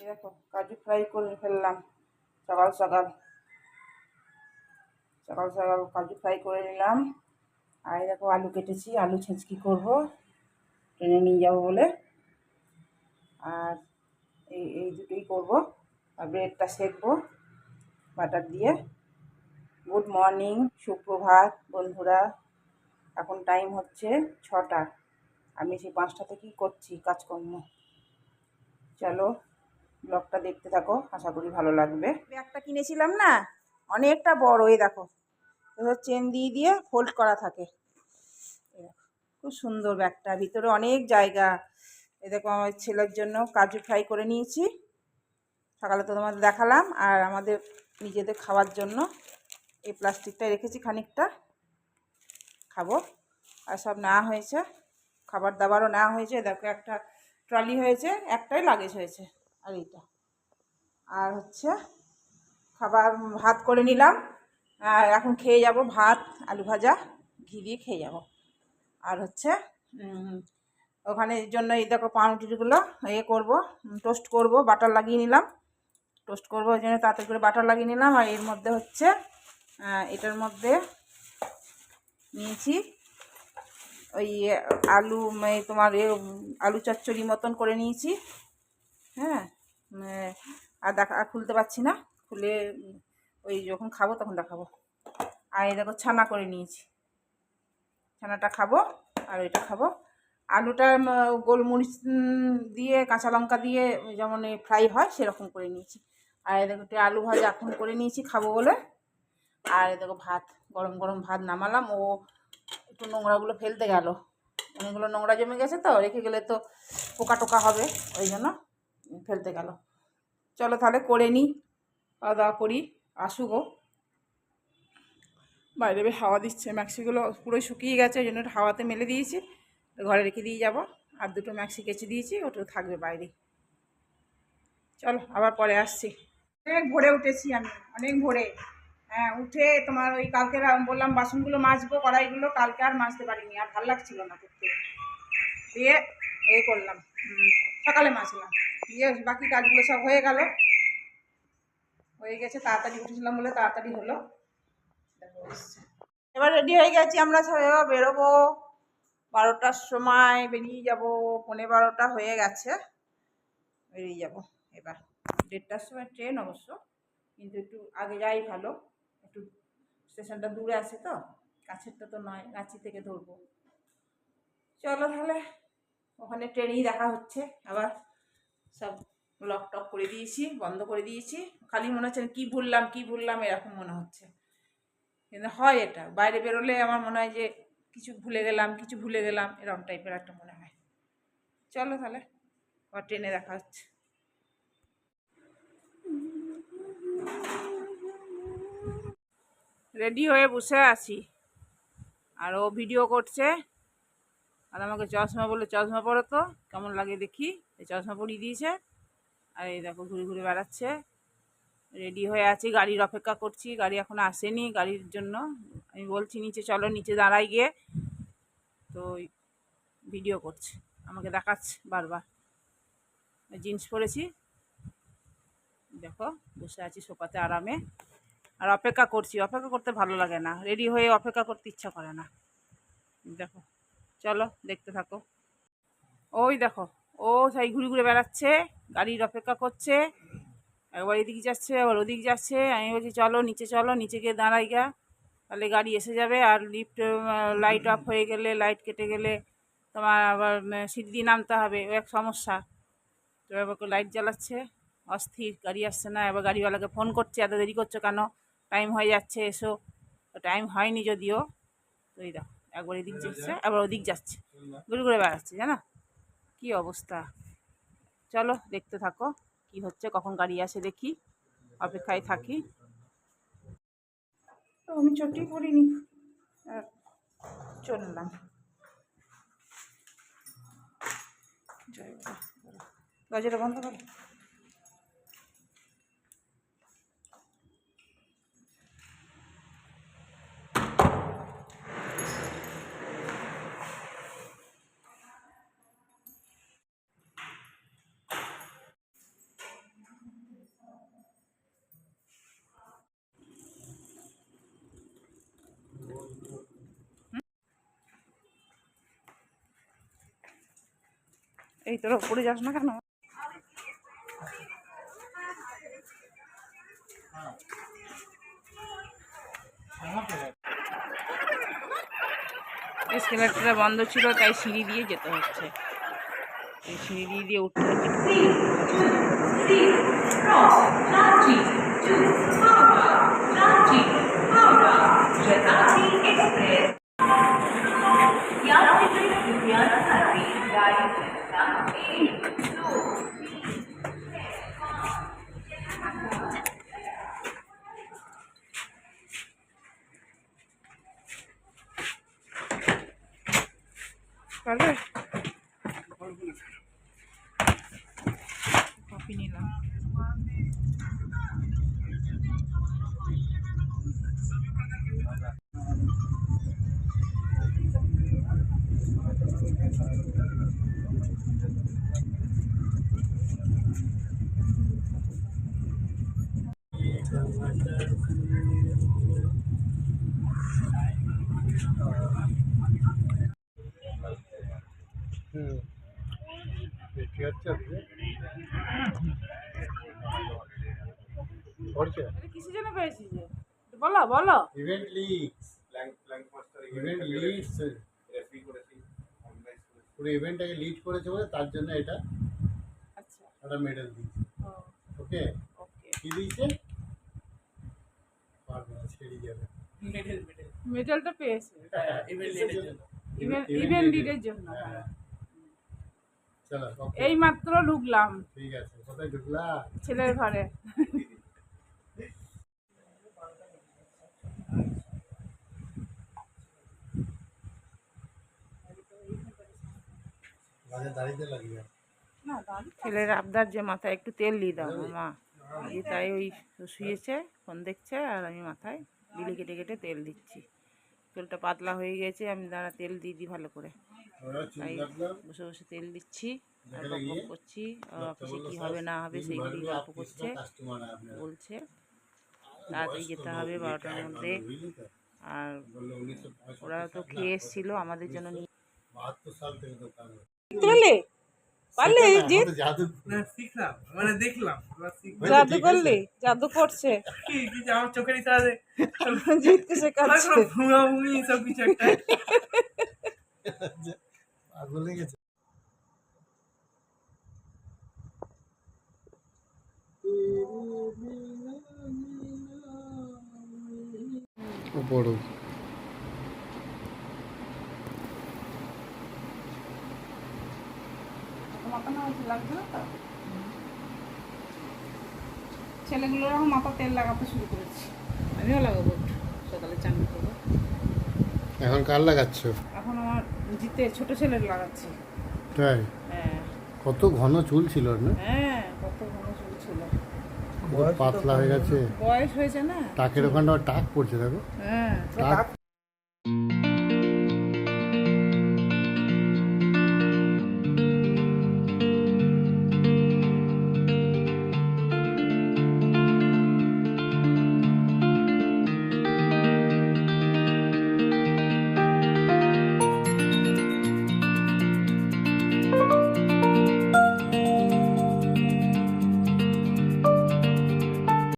দেখো কাজু ফ্রাই করে ফেললাম সকাল সকাল কাজু ফ্রাই করে নিলাম। আর দেখো আলু কেটেছি, আলু ছেঁচকি করব ট্রেনে নিয়ে যাবো বলে। আর এই দুটোই করবো। আর ব্রেডটা সেঁকবো বাটার দিয়ে। গুড মর্নিং, সুপ্রভাত বন্ধুরা। এখন টাইম হচ্ছে 6টা। আমি সেই 5টা থেকেই করছি কাজকর্ম। চলো ব্লগটা দেখতে থাকো, আশা করি ভালো লাগবে। ব্যাগটা কিনেছিলাম না, অনেকটা বড়। এই দেখো এবার চেন দিয়ে দিয়ে ফোল্ড করা থাকে। খুব সুন্দর ব্যাগটা, ভিতরে অনেক জায়গা। এই দেখো আমার ছেলের জন্য কাজু ফ্রাই করে নিয়েছি, সকালে তো তোমাদের দেখালাম। আর আমাদের নিজেদের খাওয়ার জন্য এই প্লাস্টিকটায় রেখেছি খানিকটা, খাবো। আর সব নেওয়া হয়েছে, খাবার দাবারও নেওয়া হয়েছে। দেখো একটা ট্রলি হয়েছে, একটাই লাগেজ হয়েছে। আর এইটা আর হচ্ছে খাবার ভাত করে নিলাম। আর এখন খেয়ে যাব ভাত, আলু ভাজা, ঘি দিয়ে খেয়ে যাব। আর হচ্ছে ওখানে জন্য এই দেখো পাউরুটিগুলো করব, টোস্ট করব। বাটার লাগিয়ে নিলাম, টোস্ট করবো ওই জন্য তাড়াতাড়ি করে বাটার লাগিয়ে নিলাম। আর এর মধ্যে হচ্ছে এটার মধ্যে নিয়েছি ওই আলু, তোমার আলু চচ্চড়ি মতন করে নিয়েছি। হ্যাঁ, আর খুলতে পারছি না, খুলে ওই যখন খাবো তখন দেখাবো। আর এই দেখো ছানা করে নিয়েছি, ছানাটা খাবো আর ওইটা খাবো। আলুটা গোলমরিচ দিয়ে কাঁচা লঙ্কা দিয়ে যেমন ফ্রাই হয় সেরকম করে নিয়েছি। আর এই দেখো একটু আলু ভাজা এখন করে নিয়েছি খাবো বলে। আর এই দেখো ভাত, গরম গরম ভাত নামালাম। ও একটু নোংরাগুলো ফেলতে গেল, অনেকগুলো নোংরা জমে গেছে তো, রেখে গেলে তো পোকা টোকা হবে, ওই জন্য ফেলতে গেল। চলো তাহলে করে নিই, খাওয়া দাওয়া করি, আসুগো। বাইরে বেশ হাওয়া দিচ্ছে, ম্যাক্সিগুলো পুরোই শুকিয়ে গেছে, ওই জন্য একটু হাওয়াতে মেলে দিয়েছি, ঘরে রেখে দিয়ে যাব। আর দুটো ম্যাক্সি কেচে দিয়েছি, ওটা থাকবে বাইরে। চলো আবার পরে আসছি। অনেক ভোরে উঠেছি আমি, অনেক ভোরে। হ্যাঁ, উঠে তোমার ওই কালকে বললাম বাসনগুলো মাজবো, কড়াইগুলো কালকে আর মাজতে পারিনি, আর ভালো লাগছিল না করতে। দিয়ে করলাম, সকালে মাজলাম, দিয়ে বাকি কাজগুলো সব হয়ে গেল, হয়ে গেছে। তাড়াতাড়ি উঠেছিলাম বলে তাড়াতাড়ি হলো। এবার রেডি হয়ে গেছি, আমরা সবাই বেরোবো। 12টার সময় বেরিয়ে যাব, 11:15 হয়ে গেছে, বেরিয়ে যাব এবার। 1:30টার সময় ট্রেন অবশ্য, কিন্তু একটু আগে যাই ভালো। একটু স্টেশনটা দূরে আছে তো, কাছেরটা তো নয়, রাঁচি থেকে ধরবো। চলো তাহলে, ওখানে ট্রেনেই দেখা হচ্ছে। আবার সব লক টক করে দিয়েছি, বন্ধ করে দিয়েছি। খালি মনে হচ্ছে কী ভুললাম এরকম মনে হচ্ছে। কিন্তু হয় এটা, বাইরে বেরোলে আমার মনে হয় যে কিছু ভুলে গেলাম এরকম টাইপের একটা মনে হয়। চলো তাহলে আবার ট্রেনে দেখা হচ্ছে। রেডি হয়ে বসে আছি, আর ও ভিডিও করছে। আর আমাকে চশমা বলে, চশমা পরো তো কেমন লাগে দেখি। এই চশমা পরিয়ে দিয়েছে, আর এই দেখো ঘুরে ঘুরে বেড়াচ্ছে। রেডি হয়ে আছি, গাড়ির অপেক্ষা করছি, গাড়ি এখনো আসেনি। গাড়ির জন্য আমি বলছি নিচে চলো, নিচে দাঁড়াই গিয়ে। তো ভিডিও করছে, আমাকে দেখাচ্ছে বারবার। জিন্স পরেছি, দেখো বসে আছি সোফাতে আরামে, আর অপেক্ষা করছি। অপেক্ষা করতে ভালো লাগে না, রেডি হয়ে অপেক্ষা করতে ইচ্ছা করে না। দেখো, চলো দেখতে থাকো। ওই দেখো, ও সেই ঘুরে ঘুরে বেড়াচ্ছে, গাড়ির অপেক্ষা করছে। একবার এদিকে যাচ্ছে, আবার ওদিক যাচ্ছে। আমি বলছি চলো নিচে, চলো নিচে গিয়ে দাঁড়াই গা, তাহলে গাড়ি এসে যাবে। আর লিফট লাইট অফ হয়ে গেলে, লাইট কেটে গেলে তোমার আবার সিঁড়ি দিয়ে নামতে হবে, ও এক সমস্যা। তো এবার লাইট জ্বালাচ্ছে, অস্থির, গাড়ি আসছে না। এবার গাড়িওয়ালাকে ফোন করছে, এত দেরি করছো কেন, টাইম হয়ে যাচ্ছে, এসো। টাইম হয়নি যদিও। তো এই দেখো, একবার এদিক যাচ্ছে, আবার ওদিক যাচ্ছে, ঘুরে ঘুরে বেড়াচ্ছে, জানো কি অবস্থা। চলো দেখতে থাকো কি হচ্ছে, কখন গাড়ি আসে দেখি, অপেক্ষায় থাকি। তো আমি চটি পরিনি, চললাম। দরজাটা বন্ধ করো। এই তোরা উপরে যাস না কেন? এসকেলেটরটা বন্ধ ছিল, তাই সিঁড়ি দিয়ে যেতে হচ্ছে। এই সিঁড়ি দিয়ে উঠতে হচ্ছে। পারবে? কফি নিলাম। কিসের জন্য পেয়েছি যে বলো বলো। ইভেন্ট লিডস ইভেন্ট লিডস পুরো ইভেন্টটাকে লিড করেছে বলে তার জন্য এটা আচ্ছা, একটা মেডেল দিয়েছে। ওকে ওকে। কি দিয়েছে? পারবে না, ছেড়ে যাবে। মেডেলটা পেয়েছে ইভেন্ট লিডের জন্য। চলো এই মাত্র ঢুকলাম। ঠিক আছে, কোথায় ঢুকলা? ছেলের ঘরে। দাঁড়িয়ে লাগিয়ে ছেলের আবদার যে মাথায় একটু তেল দিয়ে দাও মা, এই তাই ওই শুয়েছে, ফোন দেখছে, আর আমি মাথায় বিলি কেটে কেটে তেল দিচ্ছি। চুলটা পাতলা হয়ে গেছে, আমি দাঁড়া তেল দিয়ে দিই ভালো করে। তাই বসে বসে তেল দিচ্ছি আর বক করছি। অফিসে কী হবে না হবে সেইগুলি গল্প করছে, বলছে তাড়াতাড়ি যেতে হবে 12টার মধ্যে। আর ওরা তো খেয়ে এসেছিলো আমাদের জন্য নিয়ে। 72 সাল থেকে দোকান পারলে জাদু শিখলাম, মানে দেখলাম জাদু করলি, জাদু করছে, কি আমার চোখের ইশারাতে জিতকে শেখাচ্ছে। ভুঙাভুঙি সব কিছু একটা পাগল হয়ে গেছে। বড় ছেলেগুলোর এখন মাথা তেল লাগাতে শুরু করেছি, আমিও লাগাবো সকালে চান করবো। এখন কার লাগাচ্ছ? এখন আমার জিতে ছোট ছেলের লাগাচ্ছি। তাই? হ্যাঁ। কত ঘন চুল ছিল না? হ্যাঁ, কত ঘন চুল ছিল, পাতলা হয়ে গেছে, বয়স হয়েছে না। টাকের ওখানটা টাক পড়ছে, দেখো। হ্যাঁ, টাক